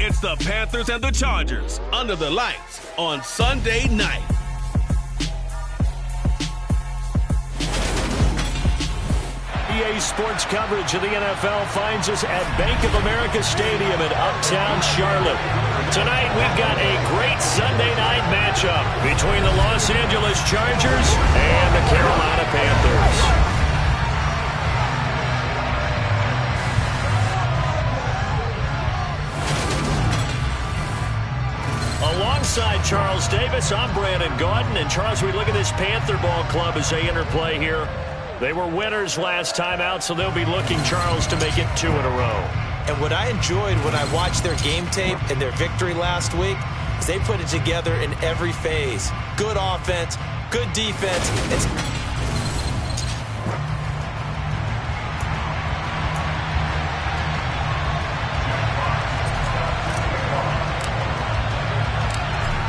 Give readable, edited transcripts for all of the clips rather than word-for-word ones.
It's the Panthers and the Chargers under the lights on Sunday night. EA Sports coverage of the NFL finds us at Bank of America Stadium in Uptown Charlotte. Tonight we've got a great Sunday night matchup between the Los Angeles Chargers and the Carolina Panthers. Alongside Charles Davis, I'm Brandon Gaudin. And Charles, we look at this Panther ball club as they interplay here. They were winners last time out, so they'll be looking, Charles, to make it 2 in a row. And what I enjoyed when I watched their game tape and their victory last week is they put it together in every phase. Good offense, good defense.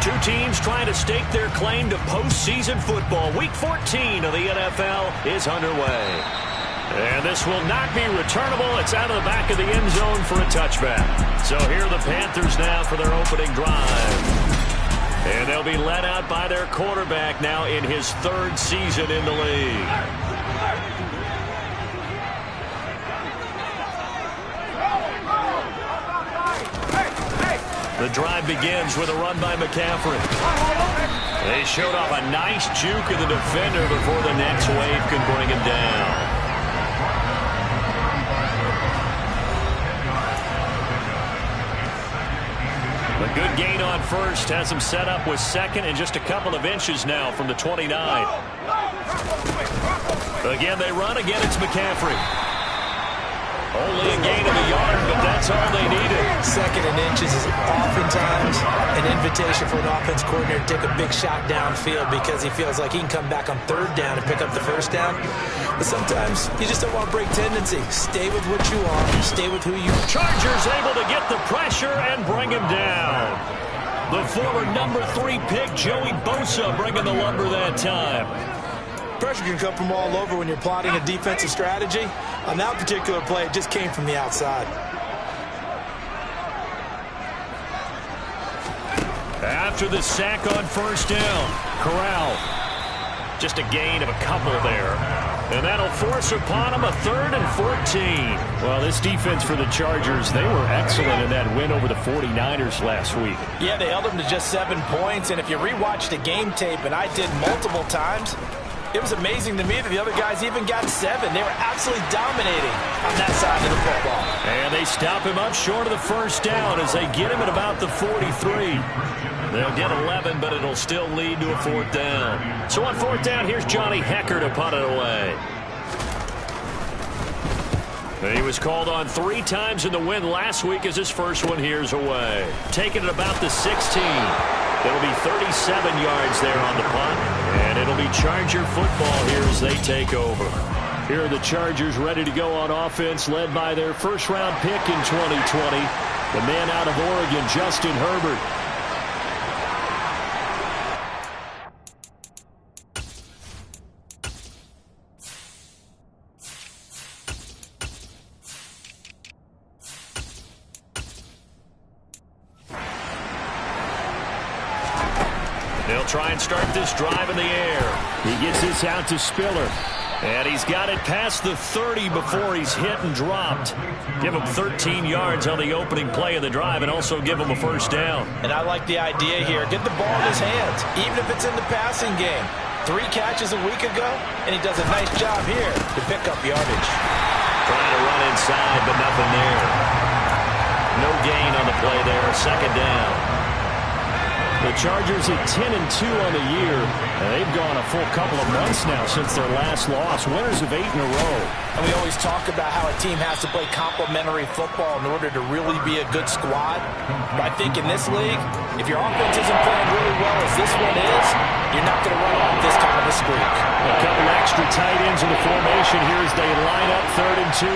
Two teams trying to stake their claim to postseason football. Week 14 of the NFL is underway. And this will not be returnable. It's out of the back of the end zone for a touchback. So here are the Panthers now for their opening drive. And they'll be led out by their quarterback now in his 3rd season in the league. The drive begins with a run by McCaffrey. They showed off a nice juke of the defender before the next wave could bring him down. A good gain on first has him set up with 2nd and just a couple of inches now from the 29. Again, they run. Again, it's McCaffrey. Only a gain of a yard, but that's all they needed. 2nd and inches is oftentimes an invitation for an offense coordinator to take a big shot downfield because he feels like he can come back on 3rd down and pick up the 1st down. But sometimes you just don't want to break tendency. Stay with what you are. Stay with who you are. Chargers able to get the pressure and bring him down. The former number 3 pick, Joey Bosa, bringing the lumber that time. Pressure can come from all over when you're plotting a defensive strategy. On that particular play, it just came from the outside. After the sack on 1st down, Corral. Just a gain of a couple there. And that'll force upon him a 3rd and 14. Well, this defense for the Chargers, they were excellent in that win over the 49ers last week. Yeah, they held them to just 7 points. And if you rewatch the game tape, and I did multiple times, it was amazing to me that the other guys even got 7. They were absolutely dominating on that side of the football. And they stop him up short of the 1st down as they get him at about the 43. They'll get 11, but it'll still lead to a 4th down. So on 4th down, here's Johnny Hekker to punt it away. He was called on 3 times in the win last week as his first one here's away. Taking it about the 16. It'll be 37 yards there on the punt. And it'll be Charger football here as they take over. Here are the Chargers ready to go on offense, led by their 1st-round pick in 2020, the man out of Oregon, Justin Herbert. They'll try and start this drive in the air. He gets this out to Spiller. And he's got it past the 30 before he's hit and dropped. Give him 13 yards on the opening play of the drive and also give him a 1st down. And I like the idea here. Get the ball in his hands, even if it's in the passing game. 3 catches a week ago, and he does a nice job here to pick up yardage. Trying to run inside, but nothing there. No gain on the play there. 2nd down. The Chargers at 10-2 on the year, and they've gone a full couple of months now since their last loss. Winners of 8 in a row. And we always talk about how a team has to play complementary football in order to really be a good squad. But I think in this league, if your offense isn't playing really well as this one is, you're not going to run off this kind of a streak. A couple extra tight ends in the formation here as they line up 3rd and 2.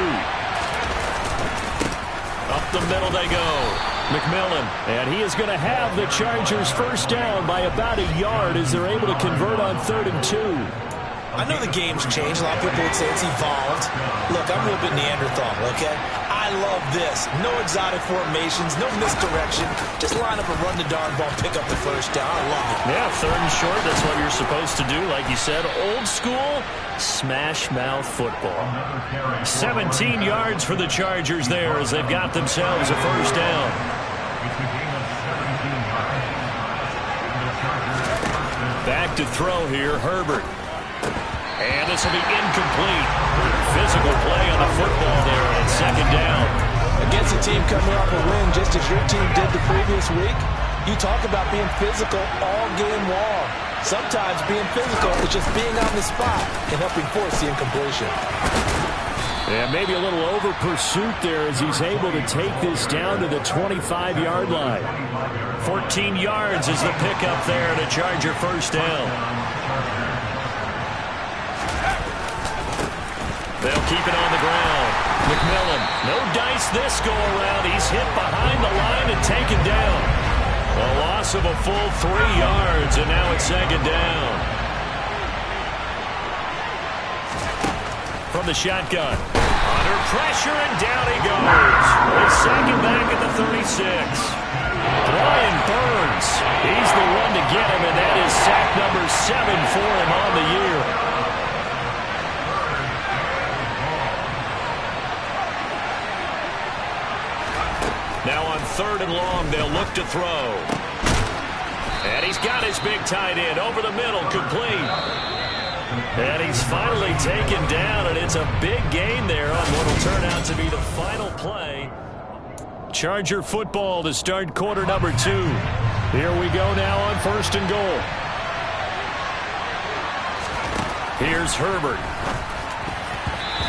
Up the middle they go. McMillan, and he is going to have the Chargers 1st down by about a yard as they're able to convert on 3rd and 2. I know the game's changed. A lot of people would say it's evolved. Look, I'm a little bit Neanderthal, okay? I I love this. No exotic formations, no misdirection. Just line up and run the darn ball, pick up the first down. I love it. Yeah, 3rd and short, that's what you're supposed to do. Like you said, old school smash mouth football. 17 yards for the Chargers there as they've got themselves a first down. Back to throw here, Herbert. And this will be incomplete. Physical play on the football there on 2nd down. Against a team coming off a win just as your team did the previous week, you talk about being physical all game long. Sometimes being physical is just being on the spot and helping force the incompletion. Yeah, maybe a little over pursuit there as he's able to take this down to the 25-yard line. 14 yards is the pickup there to Charger first down. They'll keep it on the ground. McMillan, no dice this go-around. He's hit behind the line and taken down. A loss of a full 3 yards, and now it's 2nd down. From the shotgun. Under pressure, and down he goes. They sack him back at the 36. Brian Burns, he's the one to get him, and that is sack number 7 for him on the year. Now on 3rd and long, they'll look to throw. And he's got his big tight end over the middle, complete. And he's finally taken down, and it's a big gain there on what will turn out to be the final play. Charger football to start quarter number 2. Here we go now on 1st and goal. Here's Herbert.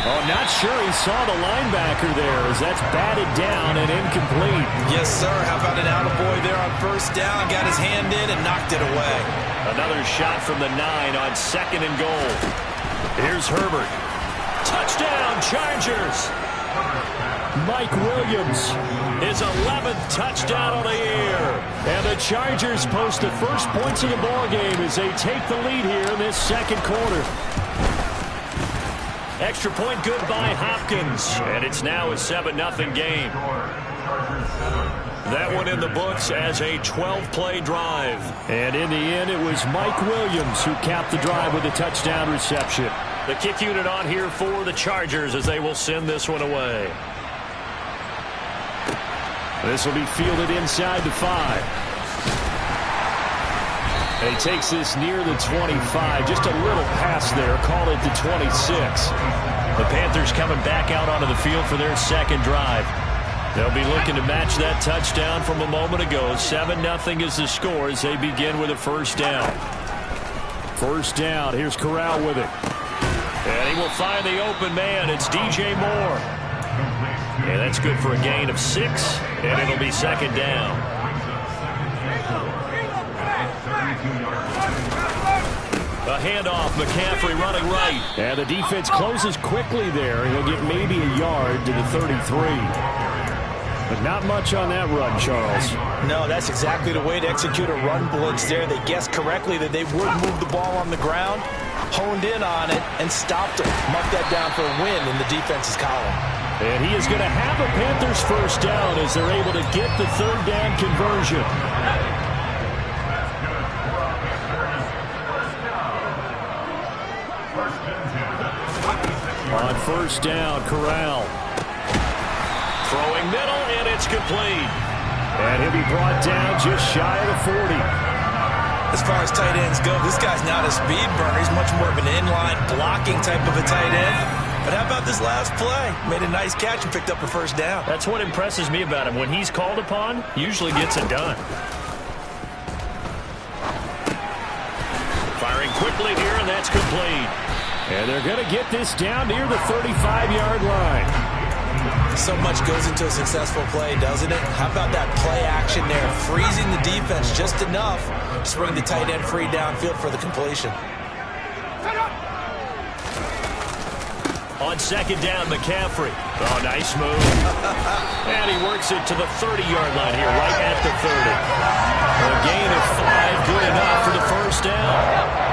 Oh, not sure he saw the linebacker there as that's batted down and incomplete. Yes, sir. How about an attaboy there on 1st down? Got his hand in and knocked it away. Another shot from the 9 on 2nd and goal. Here's Herbert. Touchdown, Chargers. Mike Williams, his 11th touchdown of the year. And the Chargers post the first points of the ballgame as they take the lead here in this 2nd quarter. Extra point good by Hopkins. And it's now a 7-0 game. That one in the books as a 12-play drive. And in the end, it was Mike Williams who capped the drive with a touchdown reception. The kick unit on here for the Chargers as they will send this one away. This will be fielded inside the 5. And he takes this near the 25. Just a little pass there. Call it the 26. The Panthers coming back out onto the field for their 2nd drive. They'll be looking to match that touchdown from a moment ago. 7-0 is the score as they begin with a 1st down. 1st down. Here's Corral with it. And he will find the open man. It's DJ Moore. And that's good for a gain of 6. And it'll be 2nd down. A handoff, McCaffrey running right. And the defense closes quickly there. He'll get maybe a yard to the 33. But not much on that run, Charles. No, that's exactly the way to execute a run blitz there. They guessed correctly that they would move the ball on the ground, honed in on it, and stopped him. Mark that down for a win in the defense's column. And he is going to have a Panthers 1st down as they're able to get the 3rd down conversion. On 1st down, Corral. Throwing middle, and it's complete. And he'll be brought down just shy of the 40. As far as tight ends go, this guy's not a speed burner. He's much more of an inline blocking type of a tight end. But how about this last play? Made a nice catch and picked up a 1st down. That's what impresses me about him. When he's called upon, usually gets it done. Firing quickly here, and that's complete. And they're going to get this down near the 35-yard line. So much goes into a successful play, doesn't it? How about that play action there? Freezing the defense just enough to bring the tight end free downfield for the completion. On 2nd down, McCaffrey. Oh, nice move. And he works it to the 30-yard line here, right at the 30. A gain of 5, good enough for the 1st down.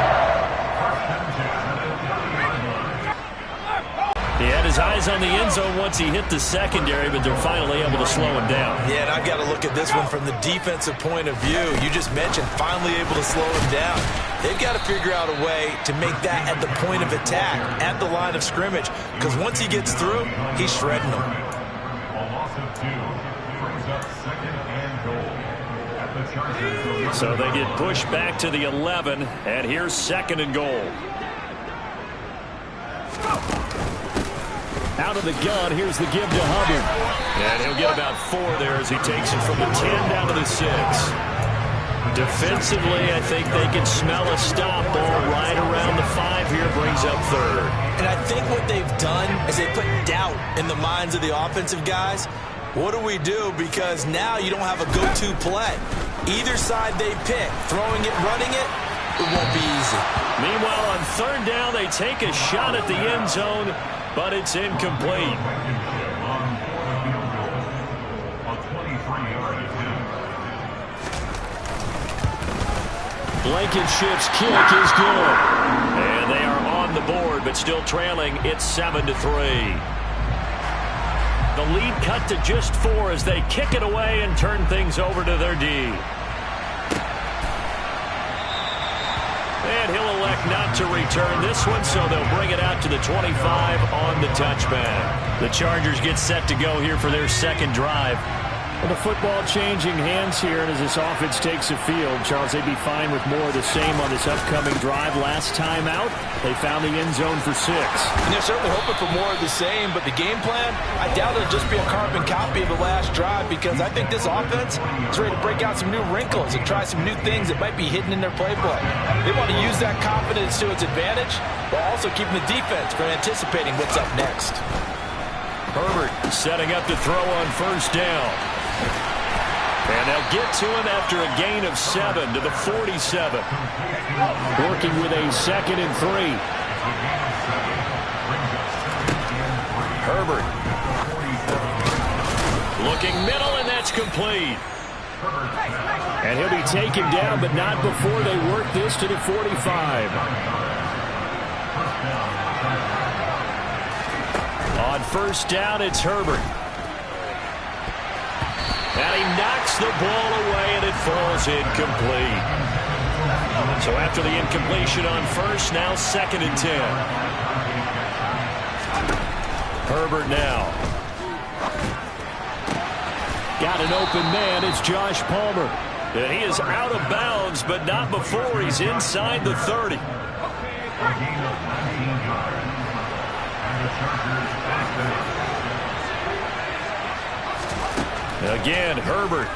He had his his eyes on the end zone once he hit the secondary, but they're finally able to slow him down. Yeah, and I've got to look at this one from the defensive point of view. You just mentioned finally able to slow him down. They've got to figure out a way to make that at the point of attack, at the line of scrimmage, because once he gets through, he's shredding them. So they get pushed back to the 11, and here's 2nd and goal. Out of the gun, here's the give to Hubbard. And he'll get about 4 there as he takes it from the 10 down to the 6. Defensively, I think they can smell a stop. Ball right around the 5 here, brings up 3rd. And I think what they've done is they put doubt in the minds of the offensive guys. What do we do? Because now you don't have a go-to play. Either side they pick, throwing it, running it, it won't be easy. Meanwhile, on 3rd down, they take a shot at the end zone, but it's incomplete. Blankenship's kick is good. And they are on the board, but still trailing. It's 7-3. The lead cut to just 4 as they kick it away and turn things over to their D. And he'll elect not to return this one, so they'll bring it out to the 25 on the touchback. The Chargers get set to go here for their 2nd drive. Well, the football changing hands here, and as this offense takes the field, Charles, they'd be fine with more of the same on this upcoming drive. Last time out, they found the end zone for 6. And they're certainly hoping for more of the same, but the game plan, I doubt it'll just be a carbon copy of the last drive, because I think this offense is ready to break out some new wrinkles and try some new things that might be hidden in their playbook. They want to use that confidence to its advantage, while also keeping the defense from anticipating what's up next. Herbert setting up to throw on 1st down. And they'll get to him after a gain of 7 to the 47. Working with a 2nd and 3. Herbert. Looking middle, and that's complete. And he'll be taken down, but not before they work this to the 45. On 1st down, it's Herbert. And he knocks the ball away, and it falls incomplete. So after the incompletion on 1st, now 2nd and 10. Herbert now. Got an open man. It's Josh Palmer. And he is out of bounds, but not before he's inside the 30. Again, Herbert.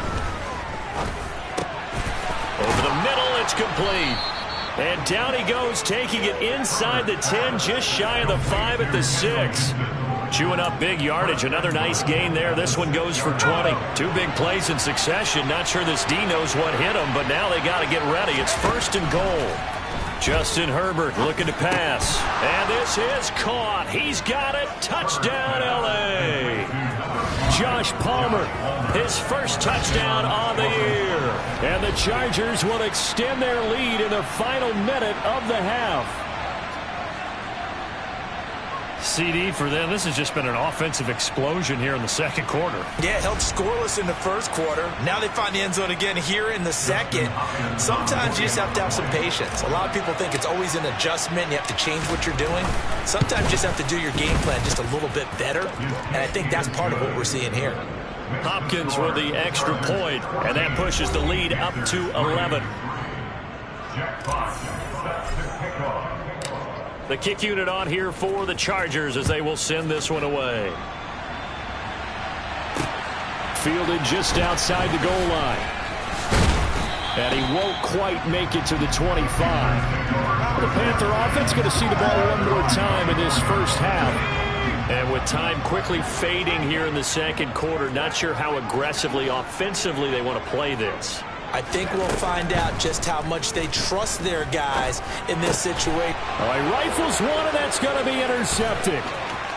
Over the middle, it's complete. And down he goes, taking it inside the 10, just shy of the 5 at the 6. Chewing up big yardage. Another nice gain there. This one goes for 20. 2 big plays in succession. Not sure this D knows what hit him, but now they got to get ready. It's 1st and goal. Justin Herbert looking to pass. And this is caught. He's got it. Touchdown, L.A. Josh Palmer, his first touchdown on the year. And the Chargers will extend their lead in the final minute of the half. CD for them. This has just been an offensive explosion here in the 2nd quarter. Yeah, held scoreless in the 1st quarter. Now they find the end zone again here in the 2nd. Sometimes you just have to have some patience. A lot of people think it's always an adjustment. You have to change what you're doing. Sometimes you just have to do your game plan just a little bit better. And I think that's part of what we're seeing here. Hopkins with the extra point, and that pushes the lead up to 11. The kick unit on here for the Chargers as they will send this one away. Fielded just outside the goal line. And he won't quite make it to the 25. The Panther offense going to see the ball one more time in this 1st half. And with time quickly fading here in the 2nd quarter, not sure how aggressively, offensively they want to play this. I think we'll find out just how much they trust their guys in this situation. All right, rifles one, and that's going to be intercepted.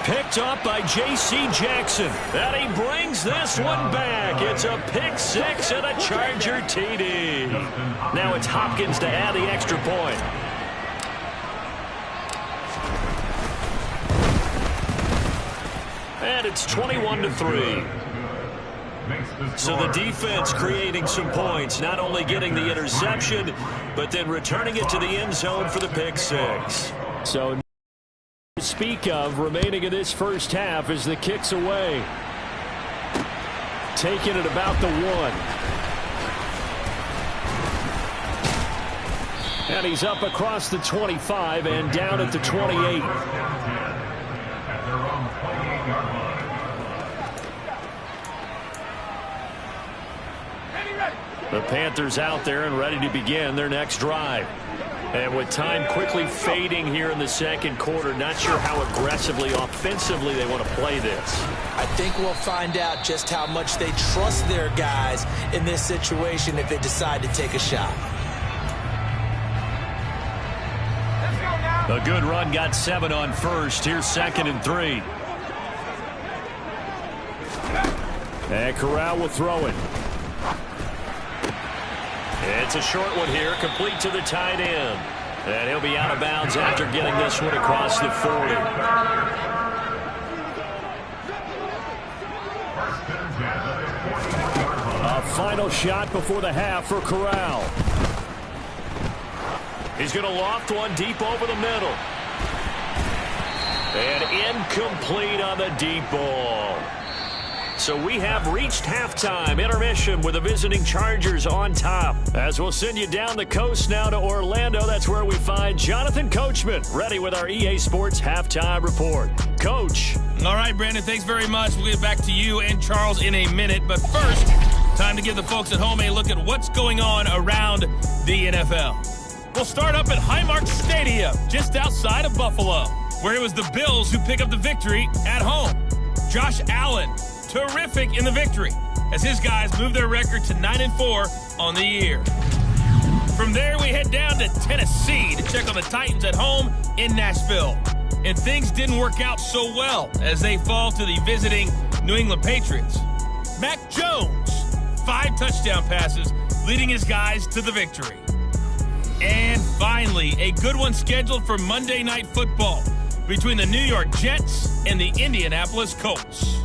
Picked up by J.C. Jackson. And he brings this one back. It's a pick 6 and a Charger TD. Now it's Hopkins to add the extra point. And it's 21-3. So the defense creating some points, not only getting the interception, but then returning it to the end zone for the pick six. So to speak of remaining in this first half as the kick's away. Taking it about the 1. And he's up across the 25 and down at the 28. The Panthers out there and ready to begin their next drive. And with time quickly fading here in the second quarter, not sure how aggressively, offensively they want to play this. I think we'll find out just how much they trust their guys in this situation if they decide to take a shot. A good run, got 7 on first. Here's 2nd and 3. And Corral will throw it. It's a short one here, complete to the tight end. And he'll be out of bounds after getting this one across the 40. A final shot before the half for Corral. He's going to loft one deep over the middle. And incomplete on the deep ball. So we have reached halftime. Intermission with the visiting Chargers on top. As we'll send you down the coast now to Orlando. That's where we find Jonathan Coachman ready with our EA Sports Halftime Report. Coach. All right, Brandon, thanks very much. We'll get back to you and Charles in a minute. But first, time to give the folks at home a look at what's going on around the NFL. We'll start up at Highmark Stadium, just outside of Buffalo, where it was the Bills who pick up the victory at home. Josh Allen, terrific in the victory, as his guys move their record to 9-4 on the year. From there, we head down to Tennessee to check on the Titans at home in Nashville. And things didn't work out so well as they fall to the visiting New England Patriots. Mac Jones, 5 touchdown passes, leading his guys to the victory. And finally, a good one scheduled for Monday Night Football between the New York Jets and the Indianapolis Colts.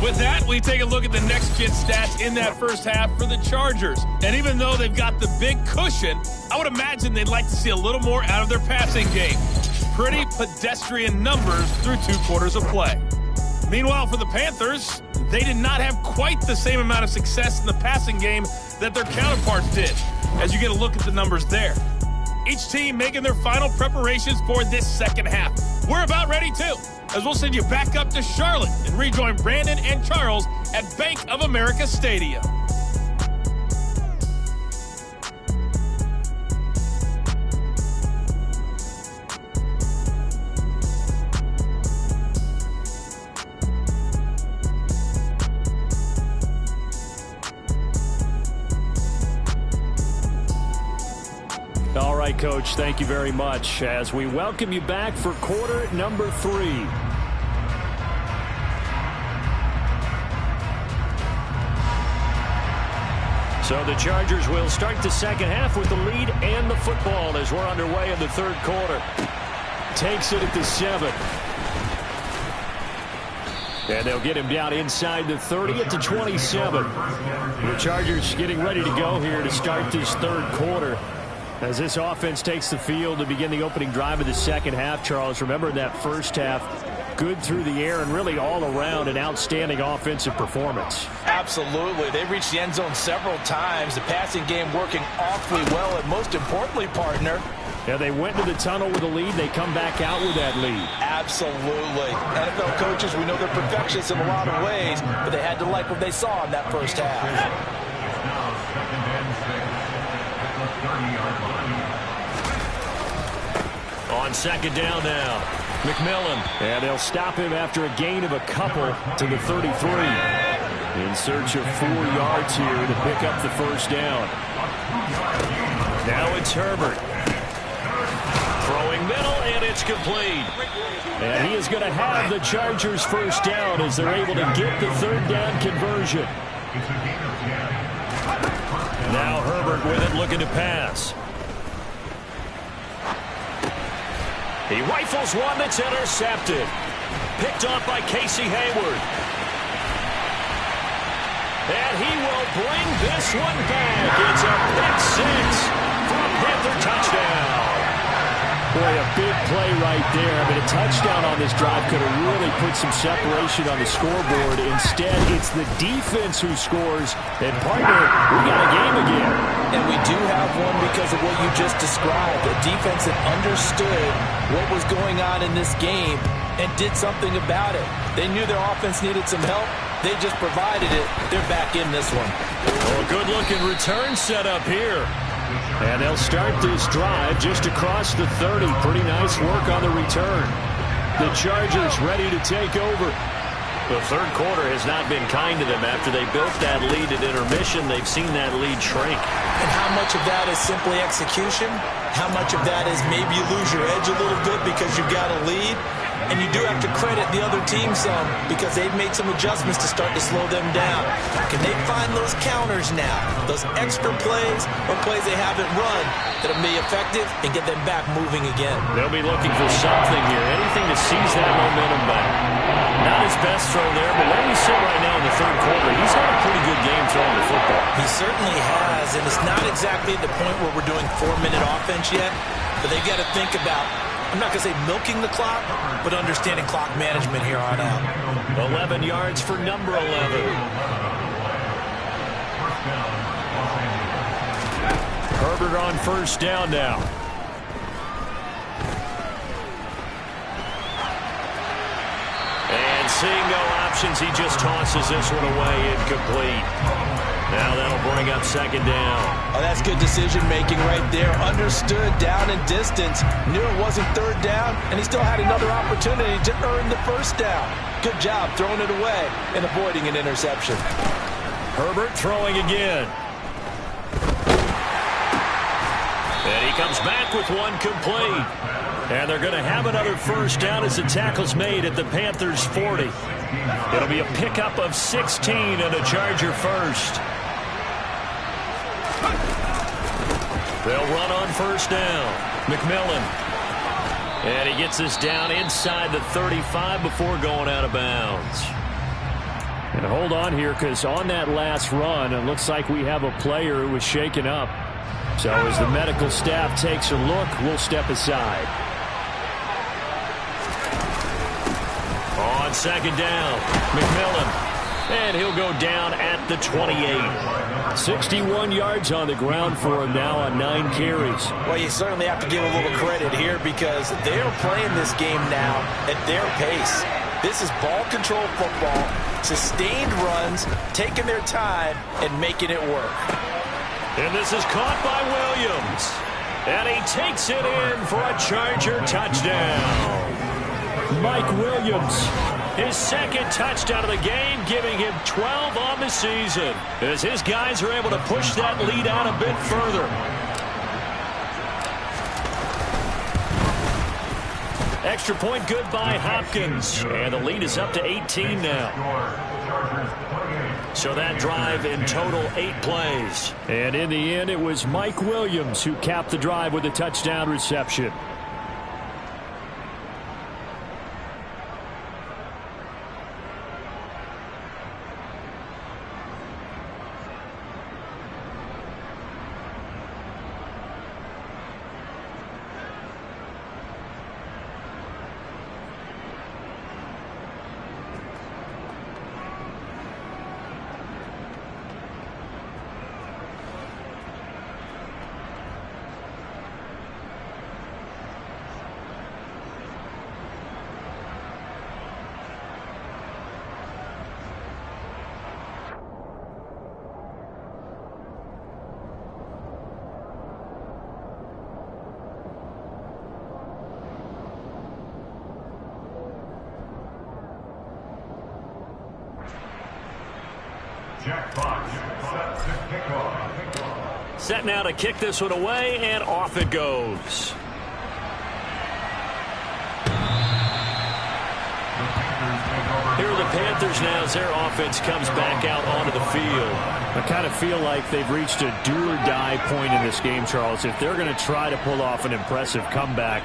With that, we take a look at the next-gen stats in that first half for the Chargers. And even though they've got the big cushion, I would imagine they'd like to see a little more out of their passing game. Pretty pedestrian numbers through 2 quarters of play. Meanwhile, for the Panthers, they did not have quite the same amount of success in the passing game that their counterparts did, as you get a look at the numbers there. Each team making their final preparations for this second half. We're about ready, too, as we'll send you back up to Charlotte and rejoin Brandon and Charles at Bank of America Stadium. All right, Coach, thank you very much as we welcome you back for quarter number 3. So the Chargers will start the second half with the lead and the football as we're underway in the third quarter. Takes it at the 7. And they'll get him down inside the 30 at the 27. The Chargers getting ready to go here to start this third quarter. As this offense takes the field to begin the opening drive of the second half, Charles, remember in that first half, good through the air and really all around an outstanding offensive performance. Absolutely. They reached the end zone several times. The passing game working awfully well, and most importantly, partner, yeah, they went to the tunnel with a lead. They come back out with that lead. Absolutely. NFL coaches, we know they're perfectionists in a lot of ways, but they had to like what they saw in that first half. On second down now, McMillan. And they'll stop him after a gain of a couple to the 33. In search of 4 yards here to pick up the first down. Now it's Herbert. Throwing middle, and it's complete. And he is going to have the Chargers first down as they're able to get the third down conversion. Now Herbert with it, looking to pass. He rifles one that's intercepted. Picked off by Casey Hayward. And he will bring this one back. It's a pick six for a Panther touchdown. Boy, a big play right there. I mean, a touchdown on this drive could have really put some separation on the scoreboard. Instead, it's the defense who scores. And, partner, we got a game again. And we do have one because of what you just described. A defense that understood what was going on in this game and did something about it. They knew their offense needed some help. They just provided it. They're back in this one. Oh, good-looking return set up here. And they'll start this drive just across the 30. Pretty nice work on the return. The Chargers ready to take over. The third quarter has not been kind to them. After they built that lead at intermission, they've seen that lead shrink. And how much of that is simply execution? How much of that is maybe you lose your edge a little bit because you've got a lead? And you do have to credit the other team some because they've made some adjustments to start to slow them down. Can they find those counters now, those extra plays or plays they haven't run that will be effective and get them back moving again? They'll be looking for something here, anything to seize that momentum back. Not his best throw there, but where we sit right now in the third quarter, he's had a pretty good game throwing the football. He certainly has, and it's not exactly the point where we're doing 4-minute offense yet, but they've got to think about, I'm not going to say milking the clock, but understanding clock management here on out. 11 yards for number 11. Herbert on first down now. And seeing no options, he just tosses this one away, incomplete. Now that'll bring up second down. Oh, that's good decision-making right there. Understood down and distance. Knew it wasn't third down, and he still had another opportunity to earn the first down. Good job throwing it away and avoiding an interception. Herbert throwing again. And he comes back with one complete. And they're going to have another first down as the tackle's made at the Panthers' 40. It'll be a pickup of 16 and a Charger first. They'll run on first down. McMillan. And he gets this down inside the 35 before going out of bounds. And hold on here, because on that last run, it looks like we have a player who was shaken up. So as the medical staff takes a look, we'll step aside. On second down, McMillan. And he'll go down at the 28. 61 yards on the ground for him now on 9 carries. Well, you certainly have to give a little credit here because they're playing this game now at their pace. This is ball control football, sustained runs, taking their time, and making it work. And this is caught by Williams. And he takes it in for a Charger touchdown. Mike Williams. His second touchdown of the game, giving him 12 on the season, as his guys are able to push that lead out a bit further. Extra point good by Hopkins, and the lead is up to 18 now. So that drive in total 8 plays. And in the end, it was Mike Williams who capped the drive with a touchdown reception. Set now to kick this one away, and off it goes. Here are the Panthers now as their offense comes back out onto the field. I kind of feel like they've reached a do-or-die point in this game, Charles. If they're going to try to pull off an impressive comeback,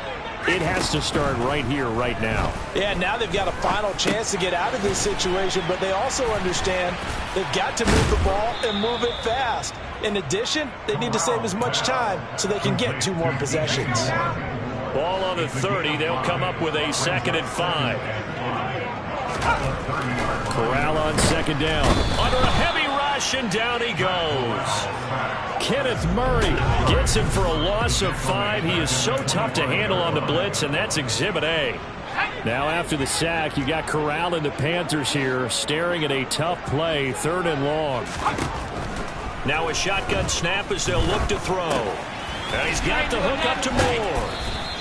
it has to start right here, right now. Yeah, now they've got a final chance to get out of this situation, but they also understand they've got to move the ball and move it fast. In addition, they need to save as much time so they can get 2 more possessions. Ball on the 30. They'll come up with a 2nd and 5. Corral on 2nd down. Under a heavy rush, and down he goes. Kenneth Murray gets him for a loss of 5. He is so tough to handle on the blitz, and that's Exhibit A. Now after the sack, you got Corral and the Panthers here staring at a tough play, 3rd and long. Now a shotgun snap as they'll look to throw. And he's got the hook up to Moore.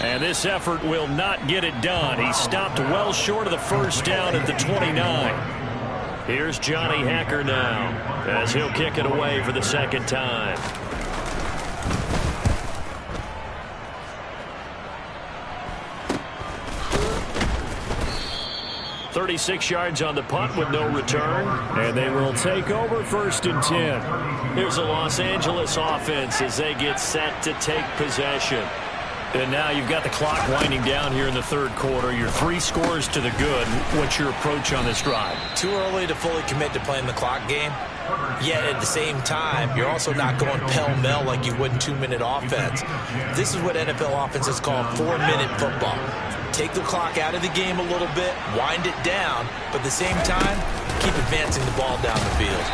And this effort will not get it done. He stopped well short of the 1st down at the 29. Here's Johnny Hacker now as he'll kick it away for the 2nd time. .36 yards on the punt with no return. And they will take over 1st and 10. Here's a Los Angeles offense as they get set to take possession. And now you've got the clock winding down here in the 3rd quarter. You're 3 scores to the good. What's your approach on this drive? Too early to fully commit to playing the clock game. Yet at the same time, you're also not going pell-mell like you would in 2-minute offense. This is what NFL offenses call 4-minute football. Take the clock out of the game a little bit, wind it down, but at the same time, keep advancing the ball down the field.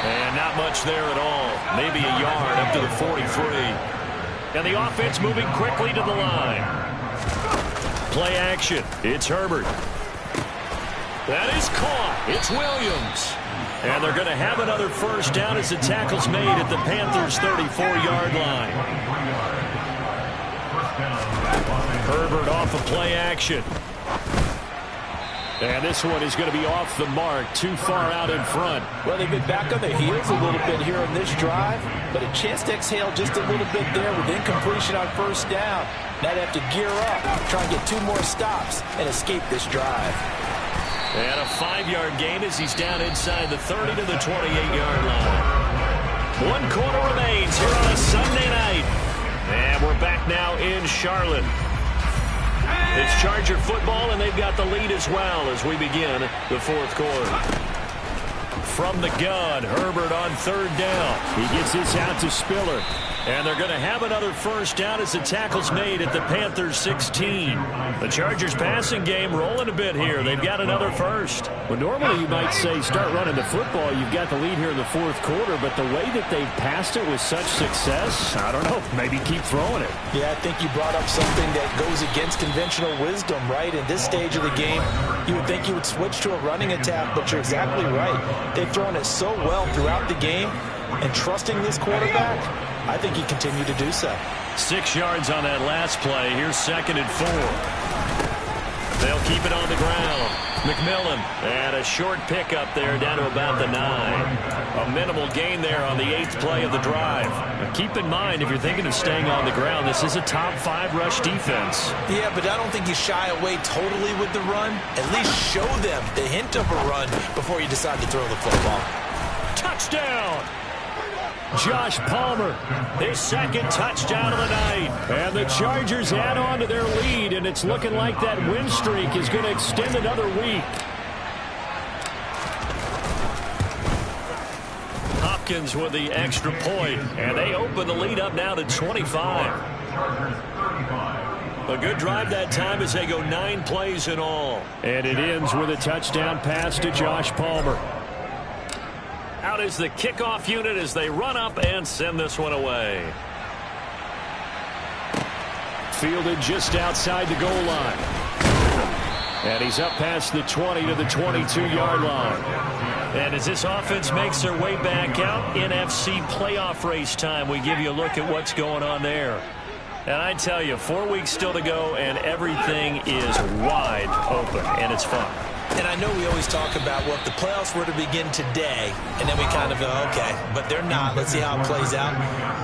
And not much there at all. Maybe a yard up to the 43. And the offense moving quickly to the line. Play action. It's Herbert. That is caught. It's Williams. And they're going to have another 1st down as the tackle's made at the Panthers' 34-yard line. Herbert off of play action. And this one is going to be off the mark, too far out in front. Well, they've been back on their heels a little bit here on this drive, but a chance to exhale just a little bit there with incompletion on 1st down. Now they have to gear up, try and get 2 more stops, and escape this drive. And a 5-yard gain as he's down inside the 30 to the 28-yard line. 1 quarter remains here on a Sunday night. And we're back now in Charlotte. It's Charger football, and they've got the lead as well as we begin the 4th quarter. From the gun, Herbert on 3rd down. He gets this out to Spiller. And they're going to have another 1st down as the tackle's made at the Panthers' 16. The Chargers passing game rolling a bit here. They've got another 1st. Well, normally you might say start running the football. You've got the lead here in the 4th quarter, but the way that they've passed it with such success, I don't know, maybe keep throwing it. Yeah, I think you brought up something that goes against conventional wisdom, right? In this stage of the game, you would think you would switch to a running attack, but you're exactly right. They've thrown it so well throughout the game, and trusting this quarterback, I think he continued to do so. 6 yards on that last play. Here's 2nd and 4. They'll keep it on the ground. McMillan, and a short pickup there down to about the 9. A minimal gain there on the 8th play of the drive. Now keep in mind, if you're thinking of staying on the ground, this is a top 5 rush defense. Yeah, but I don't think you shy away totally with the run. At least show them the hint of a run before you decide to throw the football. Touchdown! Josh Palmer, his 2nd touchdown of the night. And the Chargers add on to their lead, and it's looking like that win streak is going to extend another week. Hopkins with the extra point, and they open the lead up now to 25. A good drive that time as they go 9 plays in all. And it ends with a touchdown pass to Josh Palmer. Out is the kickoff unit as they run up and send this one away. Fielded just outside the goal line. And he's up past the 20 to the 22-yard line. And as this offense makes their way back out, NFC playoff race time, we give you a look at what's going on there. And I tell you, 4 weeks still to go, and everything is wide open, and it's fun. And I know we always talk about, well, if the playoffs were to begin today, and then we kind of go, okay, but they're not. Let's see how it plays out.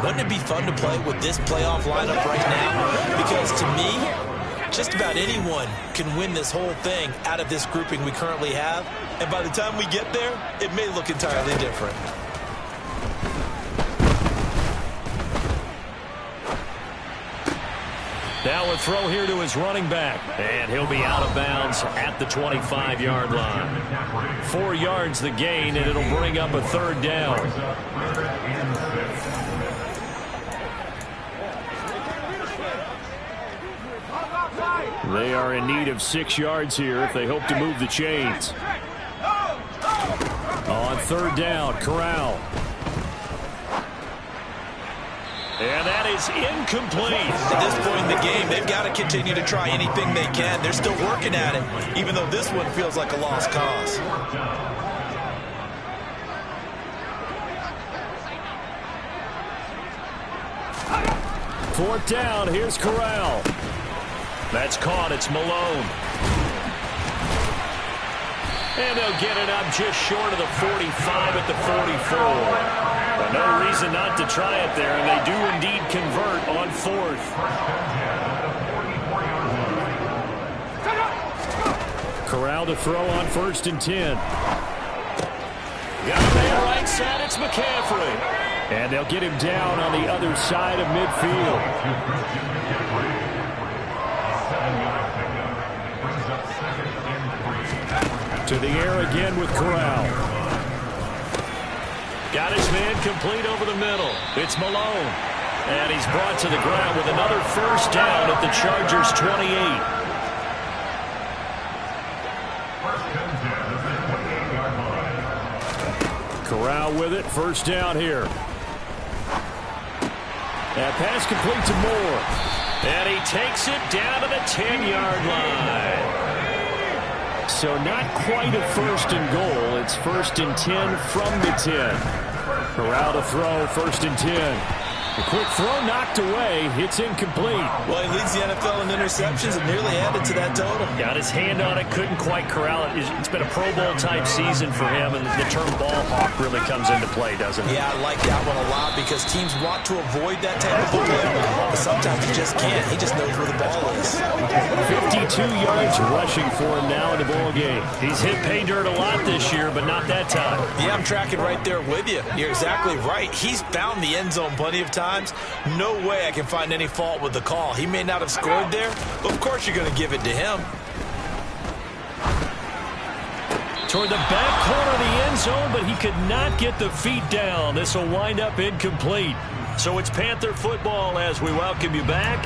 Wouldn't it be fun to play with this playoff lineup right now? Because to me, just about anyone can win this whole thing out of this grouping we currently have. And by the time we get there, it may look entirely different. Now a throw here to his running back. And he'll be out of bounds at the 25-yard line. 4 yards the gain, and it'll bring up a 3rd down. They are in need of 6 yards here if they hope to move the chains. On 3rd down, Corral. And that is incomplete. At this point in the game, they've got to continue to try anything they can. They're still working at it, even though this one feels like a lost cause. 4th down, here's Corral. That's caught, it's Malone. And they'll get it up just short of the 45 at the 44. But no reason not to try it there, and they do indeed convert on 4th. Corral to throw on 1st and 10. Got a man right side, it's McCaffrey. And they'll get him down on the other side of midfield. To the air again with Corral. Got his man complete over the middle. It's Malone. And he's brought to the ground with another 1st down at the Chargers' 28. Corral with it. 1st down here. That pass complete to Moore. And he takes it down to the 10-yard line. So not quite a 1st and goal. It's 1st and 10 from the 10. Corral to throw, 1st and 10. A quick throw knocked away. It's incomplete. Well, he leads the NFL in interceptions and nearly added to that total. Got his hand on it, couldn't quite corral it. It's been a Pro Bowl-type season for him, and the term ball hawk really comes into play, doesn't it? Yeah, I like that one a lot because teams want to avoid that type of play, but sometimes you just can't. He just knows where the ball is. 52 yards rushing for him now in the ball game. He's hit pay dirt a lot this year, but not that time. Yeah, I'm tracking right there with you. You're exactly right. He's found the end zone plenty of times. No way I can find any fault with the call. He may not have scored there, but of course you're going to give it to him. Toward the back corner of the end zone, but he could not get the feet down. This will wind up incomplete. So it's Panther football as we welcome you back.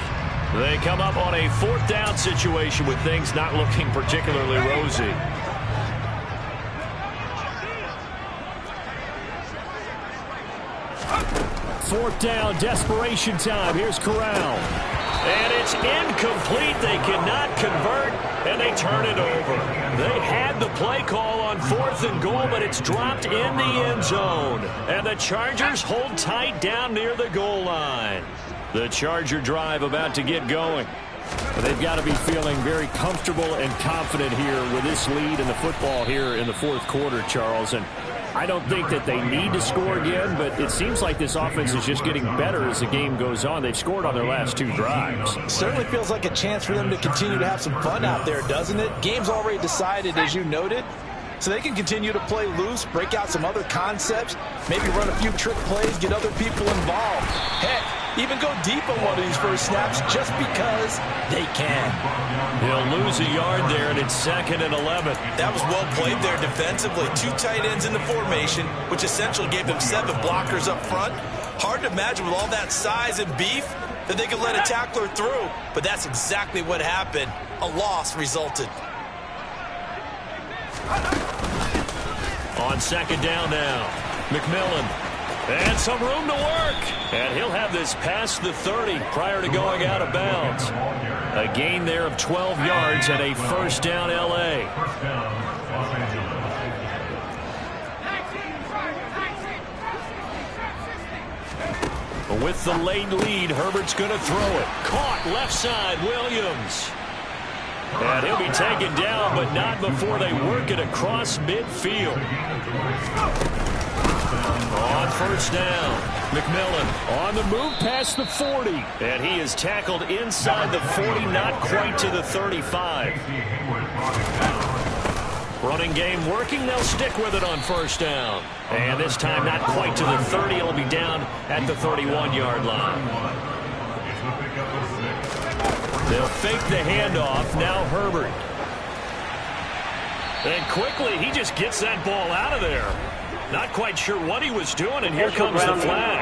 They come up on a 4th down situation with things not looking particularly rosy. Fourth down, desperation time. Here's Corral. And it's incomplete. They cannot convert, and they turn it over. They had the play call on 4th and goal, but it's dropped in the end zone. And the Chargers hold tight down near the goal line. The Charger drive about to get going. They've got to be feeling very comfortable and confident here with this lead in the football here in the 4th quarter, Charles. And I don't think that they need to score again, but it seems like this offense is just getting better as the game goes on. They've scored on their last 2 drives. Certainly feels like a chance for them to continue to have some fun out there, doesn't it? Game's already decided, as you noted, so they can continue to play loose, break out some other concepts, maybe run a few trick plays, get other people involved. Heck, even go deep on one of these first snaps just because they can. He'll lose a yard there, and it's 2nd and 11. That was well played there defensively. 2 tight ends in the formation, which essentially gave them 7 blockers up front. Hard to imagine with all that size and beef that they could let a tackler through, but that's exactly what happened. A loss resulted. On 2nd down now, McMillan. And some room to work. And he'll have this past the 30 prior to going out of bounds. A gain there of 12 yards and a 1st down L.A. With the late lead, Herbert's going to throw it. Caught left side, Williams. And he'll be taken down, but not before they work it across midfield. On 1st down, McMillan on the move past the 40. And he is tackled inside the 40, not quite to the 35. Running game working. They'll stick with it on 1st down. And this time not quite to the 30. It'll be down at the 31-yard line. They'll fake the handoff. Now Herbert. And quickly, he just gets that ball out of there. Not quite sure what he was doing, and here comes the flag.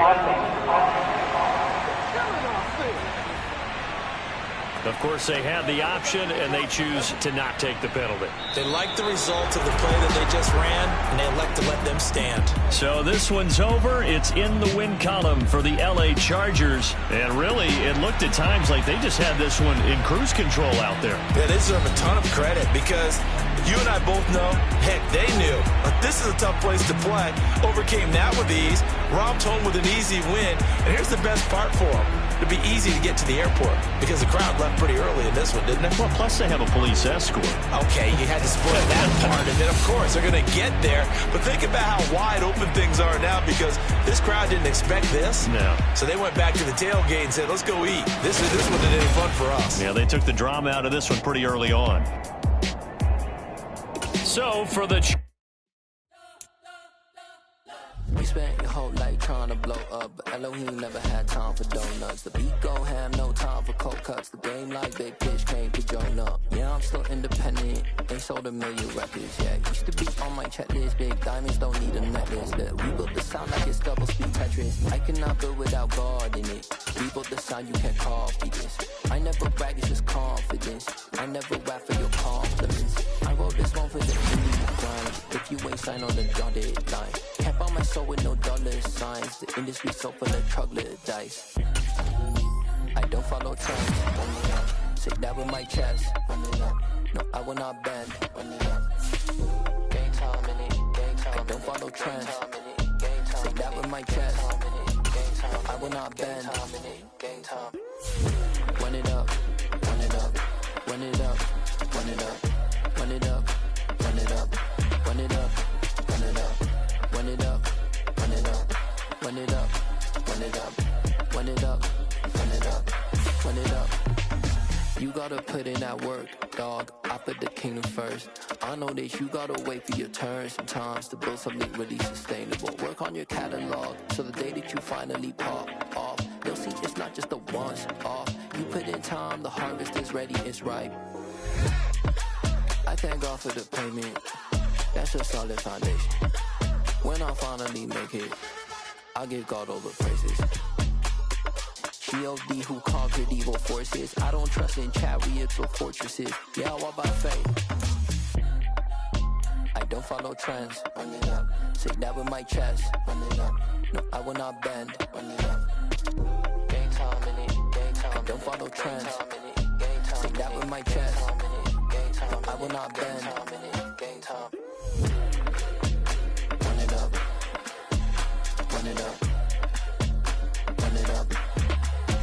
Of course, they had the option, and they choose to not take the penalty. They like the result of the play that they just ran, and they elect to let them stand. So this one's over. It's in the win column for the L.A. Chargers. And really, it looked at times like they just had this one in cruise control out there. Yeah, they deserve a ton of credit because you and I both know, heck, they knew. But this is a tough place to play. Overcame that with ease, romped home with an easy win. And here's the best part for them. It'd be easy to get to the airport because the crowd left pretty early in this one, didn't it? Well, plus they have a police escort. Okay, you had to spoil that part, and then, of course, they're going to get there. But think about how wide open things are now because this crowd didn't expect this. No. So they went back to the tailgate and said, let's go eat. This wasn't any fun for us. Yeah, they took the drama out of this one pretty early on. So, for the... We spent your whole life trying to blow up, but Elohim never had time for donuts. The beat gon' have no time for cold cuts. The game like Big Pitch came to join up. Yeah, I'm still independent. Ain't sold a million records yet. Used to be on my checklist. Big diamonds don't need a necklace. We built the sound like it's double speed Tetris. I cannot build without God in it. We built the sound you can't copy this. I never brag, it's just confidence. I never rap for your compliments. I wrote this one for the indie grind. If you ain't signed on the dotted line, can't buy my soul with no dollar signs. The industry so full of troglodytes. I don't follow trends. Say that with my chest. No, I will not bend. Gang time in it. I don't follow trends. Say that with my chest. I will not bend. Gang time. Run it up. Run it up. Run it up. Run it up. Run it up. Run it up. Run it up. Run it up. Run it up. Run it up. Run it up. Run it up. Run it up. Run it up. Run it up. You gotta put in that work, dog. I put the kingdom first. I know that you gotta wait for your turn sometimes to build something really sustainable. Work on your catalog so the day that you finally pop off, you'll see it's not just a once off. You put in time, the harvest is ready, it's ripe. I thank God for the payment. That's a solid foundation. When I finally make it, I'll give God all the praises. G.O.D. who conquered evil forces. I don't trust in chariots or fortresses. Yeah, I walk by faith. I don't follow trends. Run it up. Say that with my chest. Run it up. No, I will not bend. Run it up. Gang time in it. Gang time. I don't follow trends. Say that with my chest. I will not bend. Gang time. Run it up. Run it up.